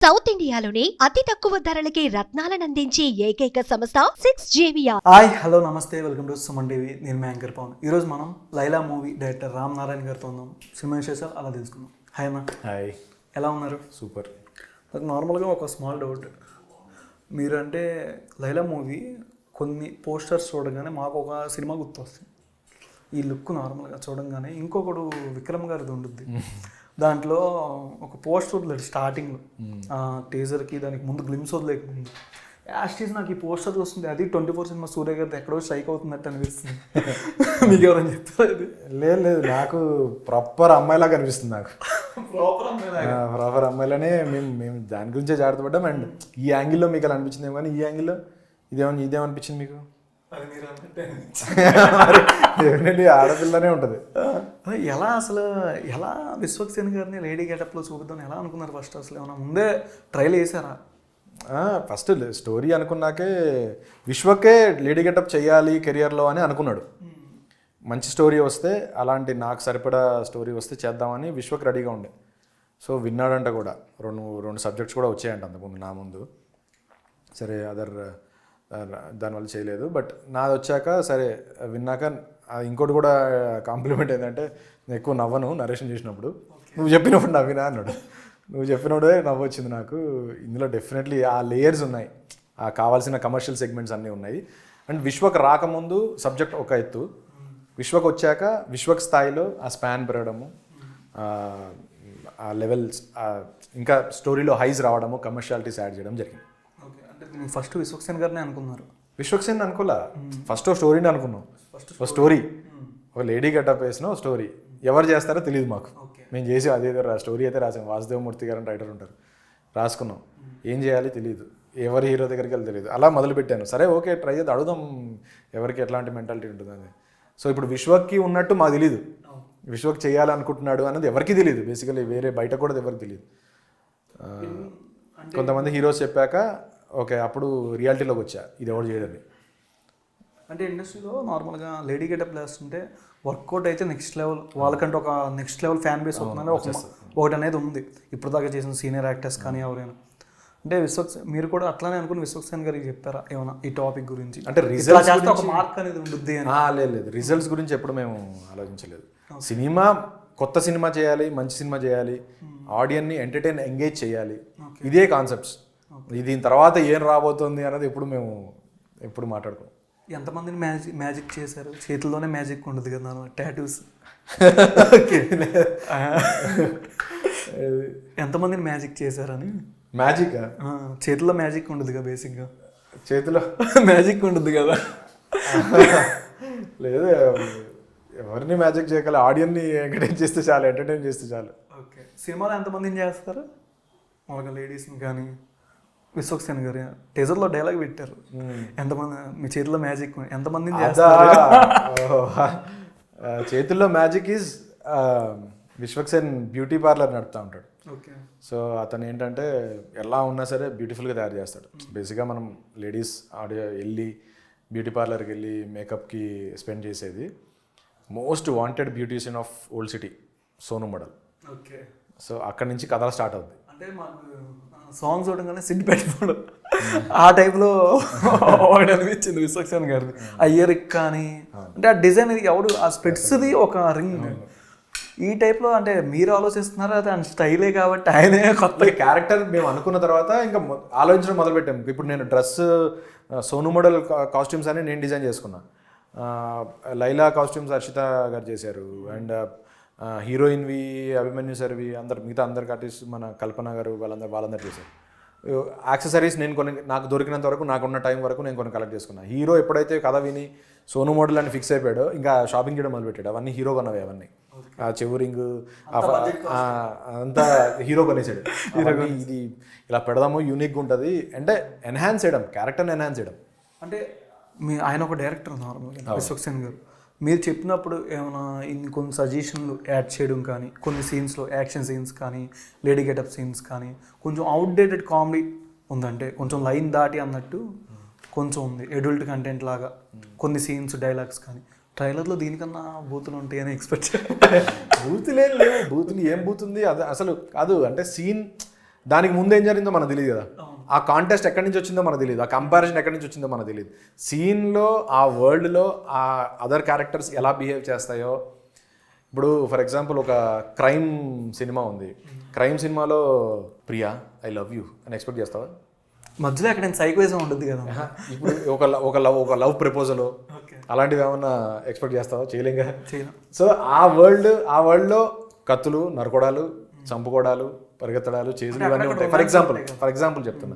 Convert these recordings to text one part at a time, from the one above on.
South ఇండియాలోని అతి తక్కువ ధరలకి రత్నాలనందించే ఏకైక సంస్థ 6JVR. హాయ్ హలో నమస్తే వెల్కమ్ టు సుమన్ టీవీ. నేను మీ యాంకర్ పవన్. ఈరోజు మనం లైలా మూవీ డైరెక్టర్ రామ్ నారాయణ గారితో ఉన్నాం. సినిమా విశేషాలు అలా తెలుసుకుందాం. హాయ్ అన్న. హాయ్. ఎలా ఉన్నారు? సూపర్. నాకు నార్మల్గా ఒక స్మాల్ డౌట్. మీరు అంటే లైలా మూవీ కొన్ని పోస్టర్స్ చూడగానే మాకు ఒక సినిమా గుర్తొస్తుంది. ఈ లుక్ నార్మల్గా చూడంగానే ఇంకొకడు విక్రమ్ గారిది ఉంటుంది. దాంట్లో ఒక పోస్టర్ వదిలేదు స్టార్టింగ్లో, టీజర్కి దానికి ముందు గ్లిమ్స్ వదిలేకముందు. యాస్టీస్ నాకు ఈ పోస్టర్ వస్తుంది, అది 24 సినిమా సూర్య గారిది ఎక్కడో స్ట్రైక్ అవుతున్నట్టు అనిపిస్తుంది. మీకు ఎవరైనా చెప్తారు? లేదు లేదు, నాకు ప్రాపర్ అమ్మాయిలాగా అనిపిస్తుంది. నాకు ప్రాపర్ అమ్మాయిలనే మేము దాని గురించే జాగ్రత్త పడ్డాం. అండ్ ఈ యాంగిల్లో మీకు అలా అనిపించింది, కానీ ఈ యాంగిల్లో ఇదేమనిపించింది మీకు? డెఫినెట్లీ ఆడపిల్లనే ఉంటుంది. ఎలా అసలు ఎలా విశ్వక్సేన్ గారిని లేడీ గెటప్లో చూపిద్దాం ఎలా అనుకున్నారు ఫస్ట్? అసలు ఏమన్నా ముందే ట్రైల్ వేసారా? ఫస్ట్ స్టోరీ అనుకున్నాకే విశ్వకే లేడీ గెటప్ చేయాలి కెరియర్లో అని అనుకున్నాడు. మంచి స్టోరీ వస్తే, అలాంటి నాకు సరిపడా స్టోరీ వస్తే చేద్దామని విశ్వక్ రెడీగా ఉండే. సో విన్నాడంట కూడా, రెండు సబ్జెక్ట్స్ కూడా వచ్చాయంట అంతకుముందు నా ముందు. సరే దానివల్ల చేయలేదు. బట్ నాది వచ్చాక సరే విన్నాక ఇంకోటి కూడా కాంప్లిమెంట్ ఏంటంటే, నేను ఎక్కువ నవ్వను నరేషన్ చేసినప్పుడు. నువ్వు చెప్పినప్పుడు నవ్వినా అన్నాడు. నువ్వు చెప్పినప్పుడే నవ్వు వచ్చింది నాకు. ఇందులో డెఫినెట్లీ ఆ లేయర్స్ ఉన్నాయి, ఆ కావాల్సిన కమర్షియల్ సెగ్మెంట్స్ అన్నీ ఉన్నాయి. అండ్ విశ్వక్ రాకముందు సబ్జెక్ట్ ఒక ఎత్తు, విశ్వక్ వచ్చాక విశ్వక్ స్థాయిలో ఆ స్పాన్ పెరగడము, ఆ లెవెల్స్, ఇంకా స్టోరీలో హైస్ రావడము, కమర్షియాలిటీస్ యాడ్ చేయడం జరిగింది. ఫస్ట్ విశ్వక్సేన్ గారిని అనుకున్నారు? విశ్వక్సేన్ అనుకోలే, ఫస్ట్ స్టోరీని అనుకున్నాం. ఒక స్టోరీ, ఒక లేడీ గెటప్ వేసిన స్టోరీ. ఎవరు చేస్తారో తెలియదు మాకు. మేము చేసి అదే స్టోరీ అయితే రాసాం. వాసుదేవమూర్తి గారు అని రైటర్ ఉంటారు, రాసుకున్నాం. ఏం చేయాలి తెలియదు, ఎవరి హీరో దగ్గరికి వెళ్ళి తెలియదు. అలా మొదలుపెట్టాను. సరే ఓకే ట్రై చేద్దాం, అడుగుదాం ఎవరికి ఎట్లాంటి మెంటాలిటీ ఉంటుందని. సో ఇప్పుడు విశ్వక్కి ఉన్నట్టు మాకు తెలియదు, విశ్వక్ చేయాలనుకుంటున్నాడు అన్నది ఎవరికి తెలియదు. బేసికలీ వేరే బయట కూడా ఎవరికి తెలియదు. కొంతమంది హీరోస్ చెప్పాక ఓకే అప్పుడు రియాలిటీలోకి వచ్చా, ఇది ఎవరు చేయదని. అంటే ఇండస్ట్రీలో నార్మల్గా లేడీ గెటప్ వేస్తుంటే వర్కౌట్ అయితే నెక్స్ట్ లెవెల్, వాళ్ళకంటే ఒక నెక్స్ట్ లెవెల్ ఫ్యాన్ బేస్ అవుతుందని ఒకటి అనేది ఉంది. ఇప్పుడు దాకా చేసిన సీనియర్ యాక్టర్స్ కానీ ఎవరైనా. అంటే మీరు కూడా అట్లానే అనుకుని విశ్వక్సేన్ గారికి చెప్పారా ఏమైనా ఈ టాపిక్ గురించి? అంటే రిజల్ట్స్ ఒక మార్క్ అనేది ఉంటుంది అని? లేదు, రిజల్ట్స్ గురించి ఎప్పుడు మేము ఆలోచించలేదు. సినిమా కొత్త సినిమా చేయాలి, మంచి సినిమా చేయాలి, ఆడియన్ని ఎంటర్టైన్ ఎంగేజ్ చేయాలి, ఇదే కాన్సెప్ట్స్. దీని తర్వాత ఏం రాబోతుంది అన్నది ఎప్పుడు మాట్లాడుకోం. ఎంతమందిని మ్యాజిక్ చేశారు? చేతుల్లోనే మ్యాజిక్ ఉండదు కదా, టాటూస్. ఎంతమందిని మ్యాజిక్ చేశారని? మ్యాజిక్ చేతిలో మ్యాజిక్ ఉండదు కదా, బేసిక్గా చేతిలో మ్యాజిక్ ఉండదు కదా. లేదు, ఎవరిని మ్యాజిక్ చేయగల, ఆడియన్ని ఎంటర్టైన్ చేస్తే చాలు, ఎంటర్టైన్ చేస్తే చాలు. ఓకే. సినిమాలో ఎంతమందిని చేస్తారు మామూలుగా? లేడీస్ని కానీ విశ్వక్సేన్ గారు టీజర్లో డైలాగ్ పెట్టారు, ఎంతమంది మీ చేతిలో మ్యాజిక్ ఎంతమందిని చేస్తారు? చేతుల్లో magic is Vishwaksen beauty parlour నడుపుతూ ఉంటాడు. ఓకే. సో అతను ఏంటంటే ఎలా ఉన్నా సరే బ్యూటిఫుల్గా తయారు చేస్తాడు. బేసిక్గా మనం లేడీస్ వెళ్ళి బ్యూటీ పార్లర్కి వెళ్ళి మేకప్కి స్పెండ్ చేసేది. Most wanted beautician of old city Sonu model. Okay. So అక్కడి నుంచి కథ స్టార్ట్ అవుతుంది. అంటే మాకు సాంగ్స్ చూడగానే సిట్ పెట్టిపోవడం ఆ టైప్లో ఒకటి అనిపించింది విశ్వక్సేన్ గారిది. ఆ ఇయర్ కానీ అంటే ఆ డిజైన్ ఎవడు, ఆ స్పెట్స్ది ఒక రింగ్ ఈ టైప్లో. అంటే మీరు ఆలోచిస్తున్నారా? అది ఆయన స్టైలే కాబట్టి ఆయనే కొత్త క్యారెక్టర్ మేము అనుకున్న తర్వాత ఇంకా ఆలోచించడం మొదలుపెట్టాము. ఇప్పుడు నేను డ్రెస్ సోను మోడల్ కాస్ట్యూమ్స్ అని నేను డిజైన్ చేసుకున్నా. లైలా కాస్ట్యూమ్స్ హర్షిత గారు చేశారు. అండ్ హీరోయిన్వి అభిమన్యు సార్వి, మిగతా అందరికి ఆర్టిస్ట్ మన కల్పన గారు వాళ్ళందరూ చేశారు. యాక్సెసరీస్ నేను నాకు దొరికినంత వరకు, నాకున్న టైం వరకు నేను కొన్ని కలెక్ట్ చేసుకున్నాను. హీరో ఎప్పుడైతే కథ విని సోను మోడల్ అని ఫిక్స్ అయిపోయాడో ఇంకా షాపింగ్ చేయడం మొదలుపెట్టాడు. అవన్నీ హీరో కొన్నవి, అవన్నీ ఆ చెవురింగ్ అంతా హీరో కొనేసాడు. ఇది ఇలా పెడదాము, యూనిక్గా ఉంటుంది అంటే ఎన్హాన్స్ చేయడం, క్యారెక్టర్ని ఎన్హాన్స్ చేయడం. అంటే ఆయన ఒక డైరెక్టర్ నార్మల్గా విశ్వక్సేన్ గారు. మీరు చెప్పినప్పుడు ఏమైనా కొన్ని సజెషన్లు యాడ్ చేయడం కానీ, కొన్ని సీన్స్లో యాక్షన్ సీన్స్ కానీ, లేడీ గెటప్ సీన్స్ కానీ కొంచెం అవుట్డేటెడ్ కామెడీ ఉందంటే, కొంచెం లైన్ దాటి అన్నట్టు కొంచెం ఉంది అడల్ట్ కంటెంట్ లాగా కొన్ని సీన్స్ డైలాగ్స్ కానీ. ట్రైలర్లో దీనికన్నా బూతులు ఉంటాయని ఎక్స్పెక్ట్ బూతులే లేవు. బూతులు ఏం బూతుంది అది అసలు కాదు. అంటే సీన్ దానికి ముందు ఏం జరిగిందో మనకు తెలియదు కదా, ఆ కాంటెస్ట్ ఎక్కడి నుంచి వచ్చిందో మనకు తెలియదు, ఆ కంపారిజన్ ఎక్కడి నుంచి వచ్చిందో మనకు తెలియదు. సీన్లో ఆ వరల్డ్లో ఆ అదర్ క్యారెక్టర్స్ ఎలా బిహేవ్ చేస్తాయో, ఇప్పుడు ఫర్ ఎగ్జాంపుల్ ఒక క్రైమ్ సినిమా ఉంది, క్రైమ్ సినిమాలో ప్రియా ఐ లవ్ యూ అని ఎక్స్పెక్ట్ చేస్తావా? మధ్యలో ఎక్కడ సైకోయిజం ఉంటుంది కదా. ఇప్పుడు ఒక లవ్ ప్రపోజల్ అలాంటివి ఏమన్నా ఎక్స్పెక్ట్ చేస్తావా? చేయలేంగా. సో ఆ వరల్డ్లో కత్తులు, నరకొడాలు, చంపుకోవడాలు, పరిగెత్తడాలు, చేతులు ఇవన్నీ ఉంటాయి. ఫర్ ఎగ్జాంపుల్ చెప్తున్నా.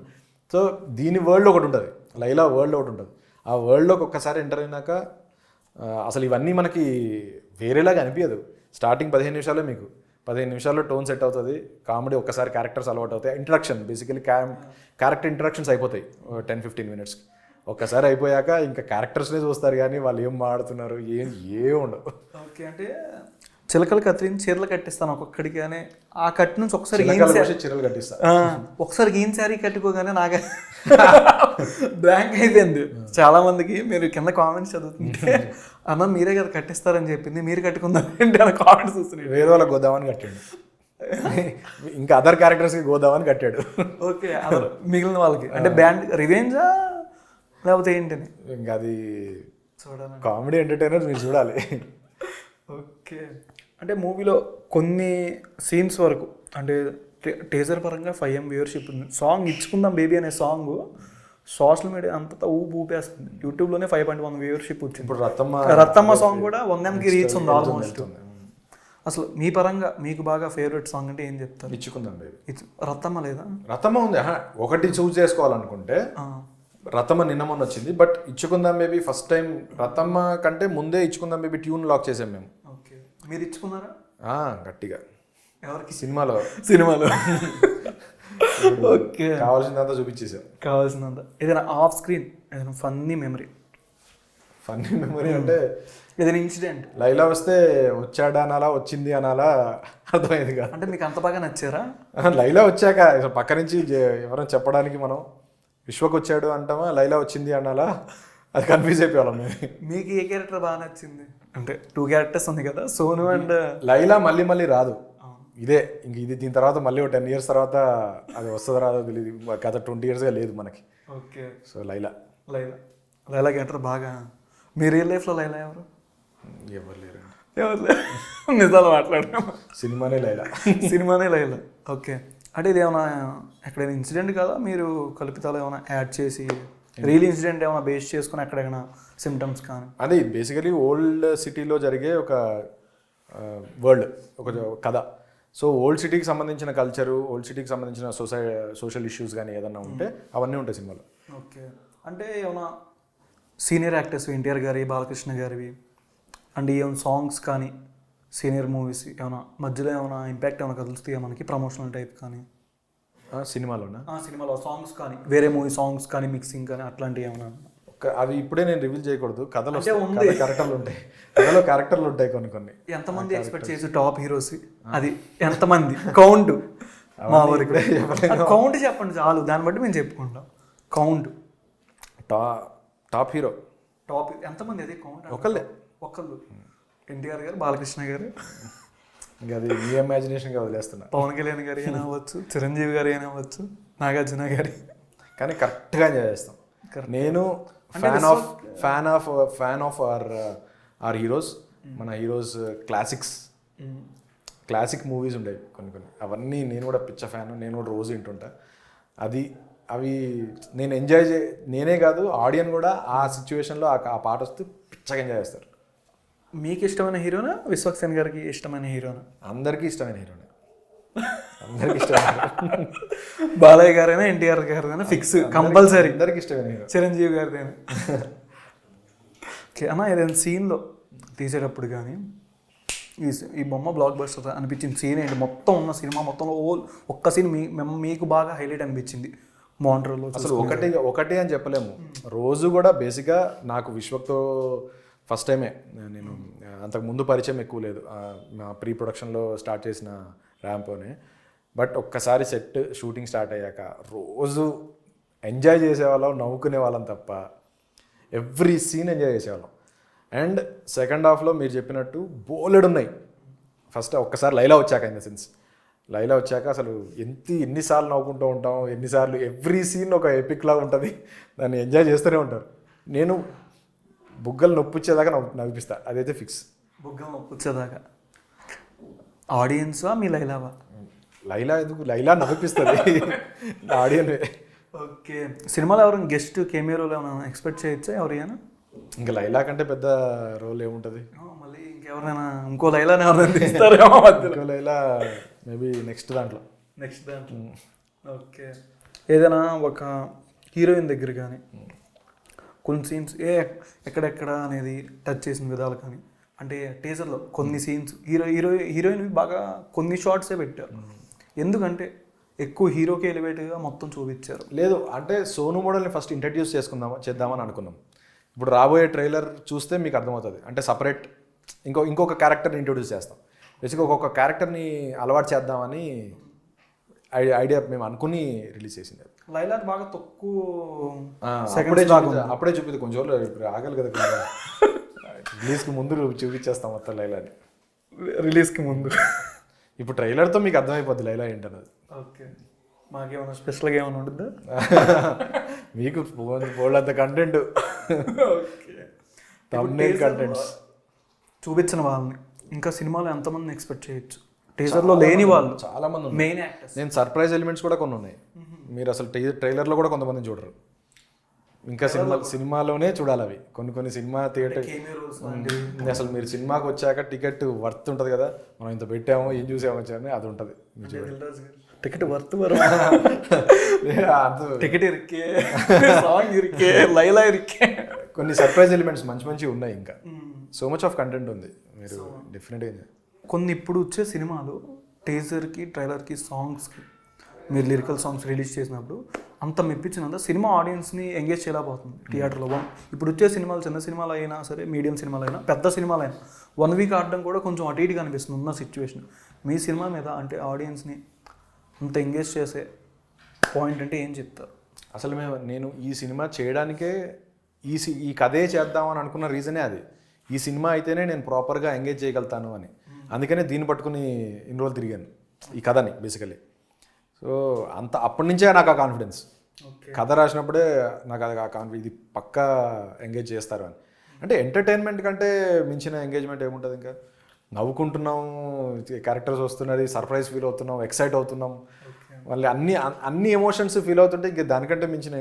సో దీని వరల్డ్ ఒకటి ఉంటుంది, లైలా వరల్డ్ ఒకటి ఉంటుంది. ఆ వరల్డ్లోకి ఒక్కసారి ఎంటర్ అయినాక అసలు ఇవన్నీ మనకి వేరేలాగా అనిపించదు. స్టార్టింగ్ 15 నిమిషాలే, మీకు 15 నిమిషాల్లో టోన్ సెట్ అవుతుంది, కామెడీ ఒక్కసారి క్యారెక్టర్స్ అలవాటు అవుతాయి, ఇంట్రడక్షన్ బేసికలీ క్యారెక్టర్ ఇంట్రడక్షన్స్ అయిపోతాయి 10-15 మినిట్స్కి. ఒక్కసారి అయిపోయాక ఇంకా క్యారెక్టర్స్నే చూస్తారు కానీ వాళ్ళు ఏం మాడుతున్నారు ఏం ఉండవు. ఓకే, అంటే చిలకలు కత్తిరించి చీరలు కట్టిస్తాను ఒక్కొక్కడికి అని ఆ కట్టి నుంచి ఒకసారి చీరలు కట్టిస్తాను, ఒకసారి గీన్ శారీ కట్టుకోగానే నాకు బ్లాంక్ అయిపోయింది. చాలా మందికి మీరు కింద కామెంట్స్ చదువుతుంటే అన్న మీరే కదా కట్టిస్తారని చెప్పింది, మీరు కట్టుకుందారంటే అని కామెంట్స్ చూస్తున్నాయి. వేరే వాళ్ళకి గోదామని కట్టాడు, ఇంకా అదర్ క్యారెక్టర్స్కి గోదామని కట్టాడు. ఓకే, అదర్ మిగిలిన వాళ్ళకి అంటే బ్యాండ్ రివెంజా లేకపోతే ఏంటని ఇంకా అది చూడాలి, కామెడీ ఎంటర్టైనర్ మీరు చూడాలి. ఓకే, అంటే మూవీలో కొన్ని సీన్స్ వరకు అంటే టీజర్ పరంగా 5M వ్యూవర్షిప్ ఉంది. సాంగ్ ఇచ్చుకుందాం బేబీ అనే సాంగ్ సోషల్ మీడియా అంతా ఊపేస్తుంది. యూట్యూబ్లోనే 5.1 వ్యూవర్షిప్ వచ్చింది. ఇప్పుడు రత్తమ్మ సాంగ్ కూడా 1Mకి రీచ్ ఉంది ఆల్మోస్ట్. అసలు మీ పరంగా మీకు బాగా ఫేవరెట్ సాంగ్ అంటే ఏం చెప్తారు? ఇచ్చుకుందాం బేబీ. రత్తమ్మ లేదా? రత్తమ్మ ఉంది. ఒకటి చూస్ చేసుకోవాలనుకుంటే రత్తమ్మ నిన్న మొన్న వచ్చింది, బట్ ఇచ్చుకుందాం బేబీ ఫస్ట్ టైం. రత్తమ్మ కంటే ముందే ఇచ్చుకుందాం బేబీ ట్యూన్ లాక్ చేసాం మేము. ఓకే, మీరు ఇచ్చుకున్నారా? గట్టిగా. ఎవరికి? సినిమాలో. ఓకే, కావాల్సిందంతా చూపించేసాం. కావాల్సినంత. ఏదైనా ఆఫ్ స్క్రీన్ ఏదైనా ఫన్నీ మెమరీ అంటే ఏదైనా ఇన్సిడెంట్? లైలా వస్తే వచ్చాడా అనాలా, వచ్చింది అనాలా అర్థమైంది కాదు. అంటే మీకు అంత బాగా నచ్చారా? లైలా వచ్చాక పక్క నుంచి ఎవరైనా చెప్పడానికి మనం విశ్వకు వచ్చాడు అంటామా, లైలా వచ్చింది అనాలా, అది కన్ఫ్యూజ్ అయిపోయాం మేము. మీకు ఏ క్యారెక్టర్ బాగా నచ్చింది? అంటే 2 క్యారెక్టర్స్ ఉంది కదా, సోను అండ్ లైలా. మళ్ళీ రాదు ఇదే, ఇంక ఇది దీని తర్వాత మళ్ళీ 10 years తర్వాత అది వస్తుందో రాదో తెలియదు. గత 20 years లేదు మనకి. ఓకే, సో లైలా క్యారెక్టర్ బాగా. మీ రియల్ లైఫ్లో లైలా ఎవరు? ఎవరు లేరు. నిజాలు మాట్లాడడం. సినిమానే లైలా. ఓకే, అంటే ఇది ఏమైనా ఎక్కడైనా ఇన్సిడెంట్ కదా, మీరు కల్పితాలు ఏమైనా యాడ్ చేసి రియల్ ఇన్సిడెంట్ ఏమైనా బేస్ చేసుకుని ఎక్కడైనా సిమ్టమ్స్ కానీ? అది బేసికలీ ఓల్డ్ సిటీలో జరిగే ఒక వరల్డ్, ఒక కథ. సో ఓల్డ్ సిటీకి సంబంధించిన కల్చరు, ఓల్డ్ సిటీకి సంబంధించిన సోషల్ ఇష్యూస్ కానీ ఏదన్నా ఉంటే అవన్నీ ఉంటాయి సినిమాలో. ఓకే, అంటే ఏమైనా సీనియర్ యాక్టర్స్ ఎన్టీఆర్ గారి, బాలకృష్ణ గారివి అండ్ ఏమైనా సాంగ్స్ కానీ సీనియర్ మూవీస్ ఏమైనా మధ్యలో ఏమైనా ఇంపాక్ట్ ఏమైనా కలుస్తాయా మనకి, ప్రమోషనల్ టైప్ కానీ? సినిమాలోనా? సినిమాలో సాంగ్స్ కానీ, వేరే మూవీ సాంగ్స్ కానీ, మిక్సింగ్ కానీ అట్లాంటివి ఏమైనా? అవి ఇప్పుడే నేను రివీల్ చేయకూడదు. కథలో క్యారెక్టర్లు ఉంటాయి, కథలో క్యారెక్టర్లు ఉంటాయి కొన్ని. ఎంతమంది ఎక్స్పెక్ట్ చేసి టాప్ హీరోస్? అది ఎంతమంది కౌంట్? మా ఊరికి కౌంట్ చెప్పండి చాలు, దాన్ని బట్టి మేము చెప్పుకుంటాం. కౌంట్ టాప్ హీరో టాప్ ఎంతమంది? అదే కౌంట్. ఒకళ్ళు ఎన్టీఆర్ గారు, బాలకృష్ణ గారు. ఇంకా అది మీ ఇమాజినేషన్గా వదిలేస్తున్నా. పవన్ కళ్యాణ్ గారు అయినా అవ్వచ్చు, చిరంజీవి గారు అయినా అవ్వచ్చు, నాగార్జున గారి. కానీ కరెక్ట్గా ఎంజాయ్ చేస్తాం. నేను ఫ్యాన్ ఆఫ్ ఆర్ హీరోస్. మన హీరోస్ క్లాసిక్ మూవీస్ ఉండేవి కొన్ని, అవన్నీ నేను కూడా పిచ్చ ఫ్యాన్. నేను కూడా రోజు వింటుంటా. అవి నేను నేనే కాదు ఆడియన్ కూడా ఆ సిచ్యువేషన్లో ఆ పాట వస్తే పిచ్చగా ఎంజాయ్ చేస్తారు. మీకు ఇష్టమైన హీరోనా, విశ్వక్సేన్ గారికి ఇష్టమైన హీరోనా? అందరికీ ఇష్టమైన హీరోనే. అందరికి ఇష్టమైన బాలయ్య గారైనా, ఎన్టీఆర్ గారైనా ఫిక్స్ కంపల్సరీ. అందరికి ఇష్టమైన హీరో చిరంజీవి గారిదైనా. ఓకే అన్న, ఏదైనా సీన్లో తీసేటప్పుడు కానీ ఈ బొమ్మ బ్లాక్ బస్టర్ అనిపించిన సీన్ ఏంటి? మొత్తం ఉన్న సినిమా మొత్తంలో ఒక్క సీన్ మీకు బాగా హైలైట్ అనిపించింది మాంట్రోలో? అసలు ఒకటి అని చెప్పలేము. రోజు కూడా బేసిక్గా నాకు విశ్వక్తో ఫస్ట్ టైమే, నేను అంతకు ముందు పరిచయం ఎక్కువ లేదు. మా ప్రీ ప్రొడక్షన్లో స్టార్ట్ చేసిన ర్యాంపోనే. బట్ ఒక్కసారి సెట్ షూటింగ్ స్టార్ట్ అయ్యాక రోజు ఎంజాయ్ చేసేవాళ్ళం, నవ్వుకునే వాళ్ళం తప్ప ఎవ్రీ సీన్ ఎంజాయ్ చేసేవాళ్ళం. అండ్ సెకండ్ హాఫ్లో మీరు చెప్పినట్టు బోలెడు ఉన్నాయి. ఫస్ట్ ఒక్కసారి లైలా వచ్చాక ఇన్ ద సెన్స్ లైలా వచ్చాక అసలు ఎన్నిసార్లు నవ్వుకుంటూ ఉంటాం, ఎన్నిసార్లు ఎవ్రీ సీన్ ఒక ఎపిక్ లాగా ఉంటుంది, దాన్ని ఎంజాయ్ చేస్తూనే ఉంటారు. నేను బుగ్గలు నొప్పిచ్చేదాకా నవ్విపిస్తా, అదైతే ఫిక్స్. బుగ్గలు నొప్పొచ్చేదాకా. ఆడియన్సా మీ లైలావా? లైలా ఎందుకు, లైలా నవ్విపిస్తుంది ఆడియన్. ఓకే, సినిమాలో ఎవరైనా గెస్ట్ కెమియో రోల్ ఏమైనా ఎక్స్పెక్ట్ చేయొచ్చా ఎవరైనా? ఇంకా లైలా కంటే పెద్ద రోల్ ఏముంటుంది? మళ్ళీ ఇంకెవరైనా ఇంకో లైలాని ఎవరైనా తీస్తారేమో మధ్యలో. ఇంకో లైలా మేబీ నెక్స్ట్ దాంట్లో. ఓకే, ఏదైనా ఒక హీరోయిన్ దగ్గర కానీ కొన్ని సీన్స్ ఎక్కడెక్కడ అనేది టచ్ చేసిన విధాలు కానీ, అంటే టీజర్లో కొన్ని సీన్స్ హీరోయిన్ బాగా కొన్ని షార్ట్సే పెట్టారు. ఎందుకంటే ఎక్కువ హీరోకి ఎలివేట్గా మొత్తం చూపించారు. లేదు అంటే సోను మోడల్ని ఫస్ట్ ఇంట్రడ్యూస్ చేద్దామని అనుకున్నాం. ఇప్పుడు రాబోయే ట్రైలర్ చూస్తే మీకు అర్థమవుతుంది. అంటే సపరేట్ ఇంకొక క్యారెక్టర్ని ఇంట్రడ్యూస్ చేస్తాం. బేసిక్గా ఒక్కొక్క క్యారెక్టర్ని అలవాటు చేద్దామని ఐడియా మేము అనుకుని రిలీజ్ చేసింది. లైలా బాగా తక్కువ అప్పుడే చూపిద్ది, కొంచెం రోజులు ఇప్పుడు ఆగలి కదా. రిలీజ్కి ముందు చూపించేస్తాం మొత్తం లైలాని. రిలీజ్కి ముందు ఇప్పుడు ట్రైలర్తో మీకు అర్థమైపోద్ది లైలా ఏంటన్నది. ఓకే, మాకేమైనా స్పెషల్గా ఏమైనా ఉంటుందా? మీకు బోల్డంత కంటెంట్, థంబ్నెయిల్ కంటెంట్స్ చూపించిన వాళ్ళని ఇంకా సినిమాలో ఎంతమంది ఎక్స్పెక్ట్ చేయొచ్చు? టీజర్లో లేని వాళ్ళు చాలా మంది ఉన్నారు. Main actors. నేను సర్ప్రైజ్ ఎలిమెంట్స్ కూడా కొన్ని ఉన్నాయి. మీరు అసలు ట్రైలర్లో కూడా కొంతమంది చూడరు. ఇంకా సినిమాలోనే చూడాలి అవి. కొన్ని సినిమా థియేటర్ అసలు మీరు సినిమాకి వచ్చాక టికెట్ వర్త్ ఉంటుంది కదా, మనం ఇంత పెట్టామో ఏం చూసామో వచ్చామని అది ఉంటుంది. టికెట్ వర్త్ టికెట్ ఇరికే, సాంగ్ ఇరికే, లైలా ఇరికే. కొన్ని సర్ప్రైజ్ ఎలిమెంట్స్ మంచి ఉన్నాయి. ఇంకా సో మచ్ ఆఫ్ కంటెంట్ ఉంది. మీరు డెఫినెట్గా కొన్ని ఇప్పుడు వచ్చే సినిమాలు టీజర్కి ట్రైలర్కి సాంగ్స్కి మీరు లిరికల్ సాంగ్స్ రిలీజ్ చేసినప్పుడు అంత మెప్పించినంత సినిమా ఆడియన్స్ని ఎంగేజ్ చేయలేకపోతుంది థియేటర్లో. ఇప్పుడు వచ్చే సినిమాలు చిన్న సినిమాలు అయినా సరే, మీడియం సినిమాలు అయినా, పెద్ద సినిమాలు అయినా 1 వీక్ ఆడడం కూడా కొంచెం అటు ఇటుగా అనిపిస్తుంది ఉన్న సిచ్యువేషన్. మీ సినిమా మీద అంటే ఆడియన్స్ని అంత ఎంగేజ్ చేసే పాయింట్ అంటే ఏం చెప్తారు? అసలు నేను ఈ సినిమా చేయడానికే ఈ కథే చేద్దామని అనుకున్న రీజనే అది. ఈ సినిమా అయితేనే నేను ప్రాపర్గా ఎంగేజ్ చేయగలుగుతాను అని. అందుకనే దీన్ని పట్టుకుని ఇన్ని రోజులు తిరిగాను ఈ కథని బేసికలీ. సో అప్పటి నుంచే నాకు ఆ కాన్ఫిడెన్స్. కథ రాసినప్పుడే నాకు అది ఇది పక్కా ఎంగేజ్ చేస్తారు అని. అంటే ఎంటర్టైన్మెంట్ కంటే మించిన ఎంగేజ్మెంట్ ఏముంటుంది? ఇంకా నవ్వుకుంటున్నాం, క్యారెక్టర్స్ వస్తున్నది, సర్ప్రైజ్ ఫీల్ అవుతున్నాం, ఎక్సైట్ అవుతున్నాం, మళ్ళీ అన్ని ఎమోషన్స్ ఫీల్ అవుతుంటే ఇంకా దానికంటే మించిన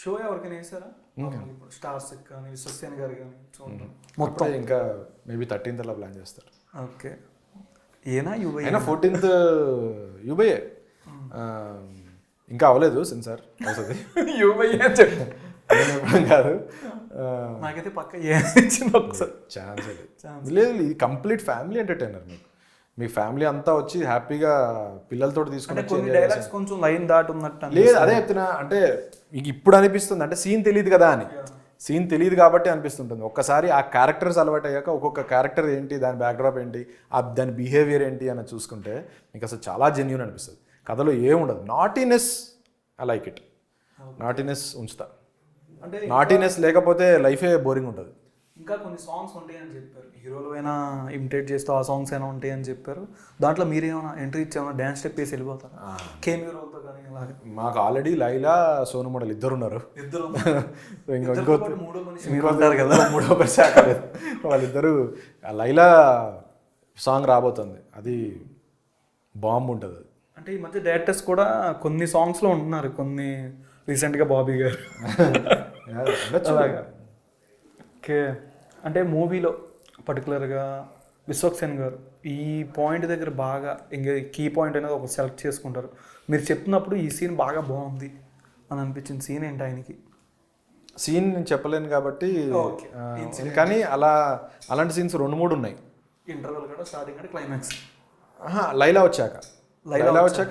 షో ఎవరికైనా వేసారా? స్టార్స్ కానీ విశ్వసేన్ గారు కానీ మొత్తం ఇంకా మేబీ 13th అలా ప్లాన్ చేస్తారు. ఓకే, ఏనా యూబై 14th యూబైయే, ఇంకా అవ్వలేదు సెన్సార్ అవుతుంది. యూబై కాదు, నాకైతే పక్క ఒకసారి ఛాన్స్ లేదు. ఇది కంప్లీట్ ఫ్యామిలీ ఎంటర్టైనర్. మీ ఫ్యామిలీ అంతా వచ్చి హ్యాపీగా పిల్లలతో తీసుకుని కొంచెం లైన్ దాటి ఉన్నట్టు లేదు. అదే చెప్తున్నా, అంటే మీకు ఇప్పుడు అనిపిస్తుంది అంటే సీన్ తెలియదు కదా అని. సీన్ తెలియదు కాబట్టి అనిపిస్తుంటుంది. ఒక్కసారి ఆ క్యారెక్టర్స్ అలవాటు అయ్యాక ఒక్కొక్క క్యారెక్టర్ ఏంటి, దాని బ్యాక్డ్రాప్ ఏంటి, దాని బిహేవియర్ ఏంటి అని చూసుకుంటే మీకు అసలు చాలా జెన్యూన్ అనిపిస్తుంది. కథలో ఏముండదు. Naughtiness I like it. Naughtiness ఉంచుతా. అంటే నాటీనెస్ లేకపోతే లైఫే బోరింగ్ ఉంటుంది. ఇంకా కొన్ని సాంగ్స్ ఉంటాయని చెప్పారు, హీరోలు అయినా ఇమిటేట్ చేస్తూ ఆ సాంగ్స్ అయినా ఉంటాయని చెప్పారు. దాంట్లో మీరేమైనా ఎంట్రీ ఇచ్చి ఏమైనా డ్యాన్స్ స్టెప్ వేసి వెళ్ళిపోతారు కేమియో రోల్తో కానీ? మాకు ఆల్రెడీ లైలా, సోను మోడల్ ఇద్దరు ఉన్నారు. మూడో పరిచయం అక్కర్లేదు. వాళ్ళిద్దరు లైలా సాంగ్ రాబోతుంది, అది బాంబు ఉంటుంది. అంటే ఈ మధ్య డైరెక్టర్స్ కూడా కొన్ని సాంగ్స్లో ఉంటున్నారు, కొన్ని రీసెంట్గా బాబీ గారు. ఓకే, అంటే మూవీలో పర్టికులర్గా విశ్వక్సేన్ గారు ఈ పాయింట్ దగ్గర బాగా కీ పాయింట్ అనేది ఒక సెలెక్ట్ చేసుకుంటారు. మీరు చెప్తున్నప్పుడు ఈ సీన్ బాగా బాగుంది అని అనిపించిన సీన్ ఏంటి ఆయనకి? సీన్ నేను చెప్పలేను కాబట్టి, కానీ అలాంటి సీన్స్ 2-3 ఉన్నాయి. ఇంటర్వెల్ కూడా స్టార్టింగ్ అంటే క్లైమాక్స్ లైలా వచ్చాక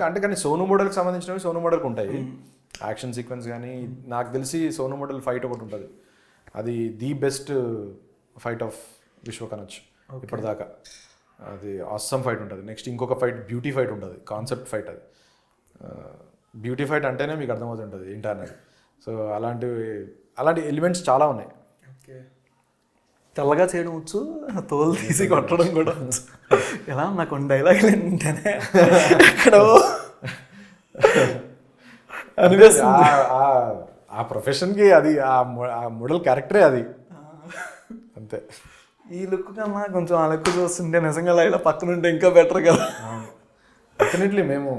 అంటే, కానీ సోను మోడల్కి సంబంధించినవి సోను మోడల్కి ఉంటాయి. యాక్షన్ సీక్వెన్స్ కానీ నాకు తెలిసి సోను మోడల్ ఫైట్ ఒకటి ఉంటుంది, అది the best fight of Vishwak అనొచ్చు ఇప్పటిదాకా. అది ఆసమ్ ఫైట్ ఉంటుంది. నెక్స్ట్ ఇంకొక ఫైట్ బ్యూటీ ఫైట్ ఉంటుంది, కాన్సెప్ట్ ఫైట్. అది బ్యూటీ ఫైట్ అంటేనే మీకు అర్థమవుతుంటుంది ఏంటన్నది. సో అలాంటి ఎలిమెంట్స్ చాలా ఉన్నాయి. ఓకే, తెల్లగా చేయడం వచ్చు, తోలు తీసి కొట్టడం కూడా వచ్చు. ఎలా నాకు కొన్ని డైలాగులు ఏంటంటే ఎక్కడో అనిపిస్తుంది. ఆ ప్రొఫెషన్కి అది ఆ మోడల్ క్యారెక్టరే అది అంతే. ఈ లుక్ కన్నా కొంచెం ఆ లుక్ చూస్తుంటే నిజంగా లైలా పక్కన ఉంటే ఇంకా బెటర్ కదా. డెఫినెట్లీ మేము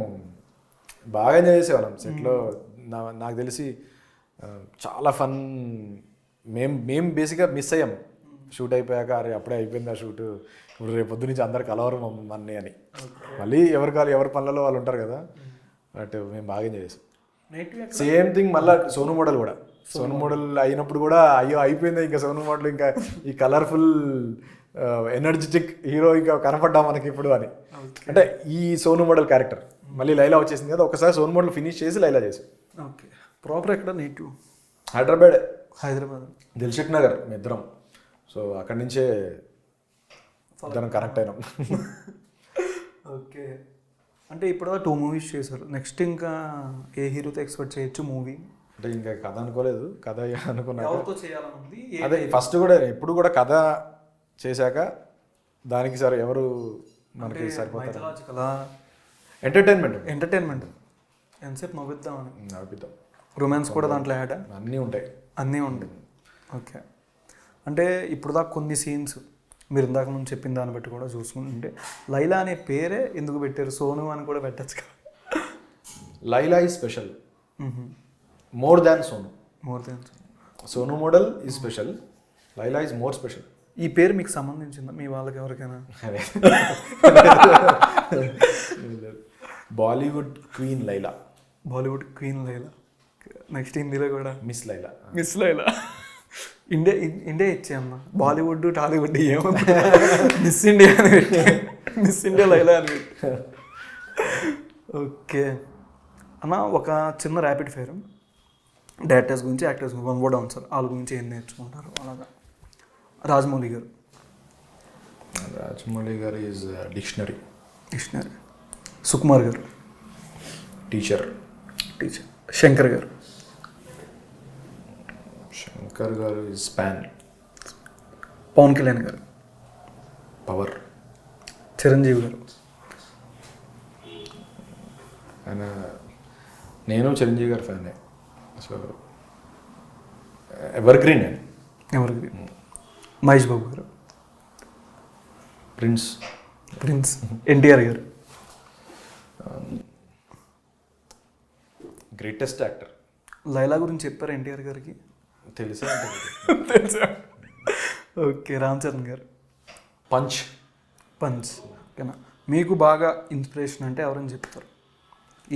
బాగా ఎంజాయ్ చేసేవాళ్ళం సెట్లో. నాకు తెలిసి చాలా ఫన్. మేము బేసిక్గా మిస్ అయ్యాం షూట్ అయిపోయాక. అరే అప్పుడే అయిపోయింది ఆ షూట్, ఇప్పుడు రేపు పొద్దు నుంచి అందరు కలవరు మమ్మల్ని అని. మళ్ళీ ఎవరి పనులలో వాళ్ళు ఉంటారు కదా. బట్ మేము బాగా ఎంజాయ్ చేసాం. సేమ్ థింగ్ మళ్ళీ సోను మోడల్ కూడా. సోను మోడల్ అయినప్పుడు కూడా అయ్యో అయిపోయింది ఇంకా సోను మోడల్, ఇంకా ఈ కలర్ఫుల్ ఎనర్జెటిక్ హీరో ఇంకా కనపడ్డా మనకి ఇప్పుడు అని. అంటే ఈ సోను మోడల్ క్యారెక్టర్ మళ్ళీ లైలా వచ్చేసింది కదా, ఒకసారి సోను మోడల్ ఫినిష్ చేసి లైలా చేసాం. ఓకే. ప్రాపర్ ఎక్కడ నేటివ్? హైదరాబాద్ దిల్షుక్ నగర్ మీ ఇద్దరం. సో అక్కడి నుంచే ఇద్దరం కనెక్ట్ అయినాం. ఓకే. అంటే ఇప్పుడు 2 మూవీస్ చేశారు. నెక్స్ట్ ఇంకా ఏ హీరోతో ఎక్స్పెక్ట్ చేయొచ్చు మూవీ? అంటే ఇంకా కథ అనుకోలేదు. కథ అనుకున్నాక చేయాలనుంది అదే ఫస్ట్ కూడా ఎప్పుడు కూడా కథ చేశాక దానికి సార్ ఎవరు మనకి సరిపోతారు. ఎంటర్టైన్మెంట్ ఎంతసేపు నవ్విద్దాం. రొమాన్స్ కూడా దాంట్లో యాడ్ అన్నీ ఉంటాయి. ఓకే. అంటే ఇప్పుడు దాకా కొన్ని సీన్స్ మీరు ఇందాక ముందు చెప్పిన దాన్ని బట్టి కూడా చూసుకుంటుంటే లైలా అనే పేరే ఎందుకు పెట్టారు? సోను అని కూడా పెట్టచ్చు కదా. Laila is special, more than Sonu. Sonu model is special, Laila is more special. ఈ పేరు మీకు సంబంధించిందా మీ వాళ్ళకి ఎవరికైనా? బాలీవుడ్ క్వీన్ లైలా. నెక్స్ట్ హిందీలో కూడా మిస్ లైలా. ఇండియా ఇచ్చేయమ్మ. బాలీవుడ్ టాలీవుడ్ ఏమో మిస్ ఇండియా అని పెట్టి మిస్ ఇండియా లైలా అని పెట్టి. ఓకే అన్న, ఒక చిన్న ర్యాపిడ్ ఫైర్. డైరెక్టర్స్ గురించి, యాక్టర్స్ గురించి, వన్ వర్డ్ ఆన్సర్. వాళ్ళ గురించి ఏం నేర్చుకుంటారు అలాగా? రాజమౌళి గారు ఈజ్ డిక్షనరీ. సుకుమార్ గారు టీచర్. శంకర్ గారు ఈజ్ స్పాన్. పవన్ కళ్యాణ్ గారు పవర్. చిరంజీవి గారు. ఆయన నేను చిరంజీవి గారి ఫ్యానే. So evergreen. Mahesh Babu గారు. ప్రిన్స్. ఎన్టీఆర్ గారు. Greatest actor. లైలా గురించి చెప్పారు ఎన్టీఆర్ గారికి? తెలుసా? ఓకే. రామ్ చరణ్ గారు. పంచ్. ఓకేనా. మీకు బాగా ఇన్స్పిరేషన్ అంటే ఎవరని చెప్తారు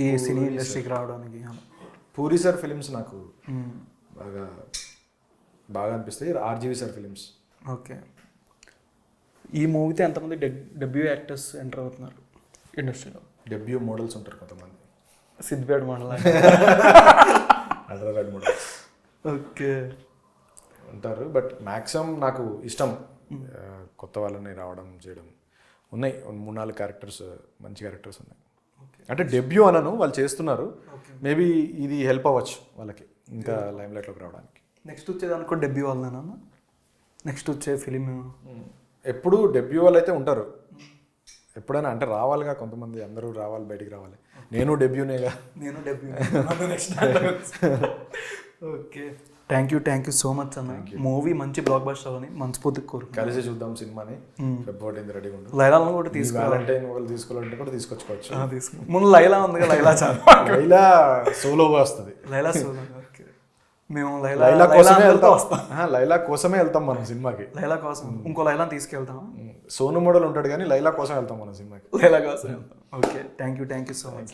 ఈ సినీ ఇండస్ట్రీకి రావడానికి? పూరి సార్ ఫిలిమ్స్ నాకు బాగా అనిపిస్తాయి. RGV sir films. ఓకే. ఈ మూవీతో ఎంతమంది డెబ్యూ యాక్టర్స్ ఎంటర్ అవుతున్నారు ఇండస్ట్రీలో? డెబ్యూ మోడల్స్ ఉంటారు కొంతమంది. Siddipet model, Hyderabad models. Okay ఉంటారు. బట్ మ్యాక్సిమం నాకు ఇష్టం కొత్త వాళ్ళని రావడం చేయడం. ఉన్నాయి 3-4 క్యారెక్టర్స్, మంచి క్యారెక్టర్స్ ఉన్నాయి. అంటే డెబ్యూ అనను, వాళ్ళు చేస్తున్నారు. మేబీ ఇది హెల్ప్ అవ్వచ్చు వాళ్ళకి ఇంకా లైమ్లైట్లోకి రావడానికి. నెక్స్ట్ వచ్చేదానికి కూడా డెబ్యూ వాళ్ళేనా? నెక్స్ట్ వచ్చే ఫిలిం ఎప్పుడు డెబ్యూ వాళ్ళు అయితే ఉంటారు ఎప్పుడైనా. అంటే రావాలిగా కొంతమంది, అందరూ రావాలి, బయటికి రావాలి. నేను డెబ్యూనేగా. Okay. Thank you so much అన్న. మూవీ మంచి బ్లాక్ బస్టర్ అని మనస్ఫూర్తిగా కోరు. కలిసి చూద్దాం సినిమాని. ఫిబ్రవరి రెడీగా ఉంటుంది. లైలాను కూడా తీసుకోవాలంటే కూడా తీసుకొచ్చుకోవచ్చు. ముందు లైలా ఉంది కదా, లైలా చాలా. లైలా సోలోగా వస్తుంది. లైలా సోలో. ఓకే. మేము లైలా కోసమే వెళ్తాం. లైలా కోసమే వెళ్తాం మనం సినిమాకి. లైలా కోసం ఇంకో లైలా తీసుకెళ్తాం. సోను మోడల్ ఉంటాడు కానీ లైలా కోసం వెళ్తాం మనం సినిమాకి. లైలా కోసం వెళ్తాం. Okay. Thank you so much.